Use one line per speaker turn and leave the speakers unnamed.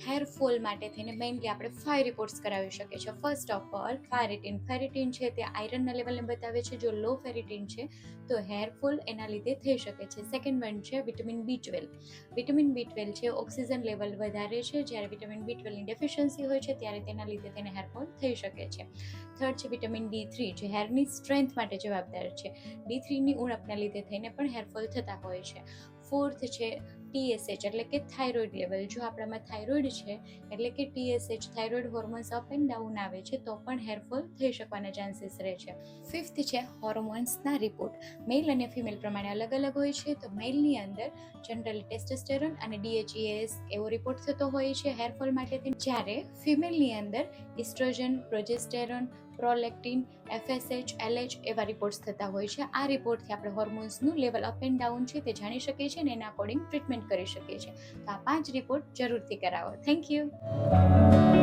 Hair fall માટે થઈને mainly આપણે 5 રિપોર્ટ્સ કરાવી શકીએ છીએ. First of all ferritin. Ferritin છે તે આયરનના લેવલને બતાવે છે. જો લો ફેરિટીન છે તો હેરફોલ એના લીધે થઈ શકે છે. સેકન્ડ વન છે વિટામિન B12. વિટામિન B12 છે ઓક્સિજન લેવલ વધારે છે. જ્યારે વિટામિન B12ની ડેફિશિયન્સી હોય છે ત્યારે તેના લીધે તેને હેરફોલ થઈ શકે છે. થર્ડ છે વિટામિન D3 જે હેરની સ્ટ્રેન્થ માટે જવાબદાર છે. D3ની ઉણપના લીધે થઈને પણ હેરફોલ થતા હોય છે. ફોર્થ છે TSH એટલે કે થાઇરોઇડ લેવલ. જો આપણામાં થાઇરોઇડ છે એટલે કે TSH thyroid hormones up and down આવે છે તો પણ હેરફોલ થઈ શકવાના ચાન્સીસ રહે છે. ફિફ્થ છે હોર્મોન્સના રિપોર્ટ. મેલ અને ફિમેલ પ્રમાણે અલગ અલગ હોય છે. તો મેલની અંદર જનરલી ટેસ્ટોસ્ટેરોન અને DHEAS એવો રિપોર્ટ થતો હોય છે હેરફોલ માટે. જ્યારે ફિમેલની અંદર oestrogen, progesterone, prolactin, FSH, LH એવા રિપોર્ટ્સ થતા હોય છે. આ રિપોર્ટથી આપણે હોર્મોન્સનું લેવલ અપ એન્ડ ડાઉન છે તે જાણી શકીએ છીએ અને એના અકોર્ડિંગ ટ્રીટમેન્ટ કરી શકીએ છીએ. તો આ 5 રિપોર્ટ જરૂરથી કરાવો. Thank you.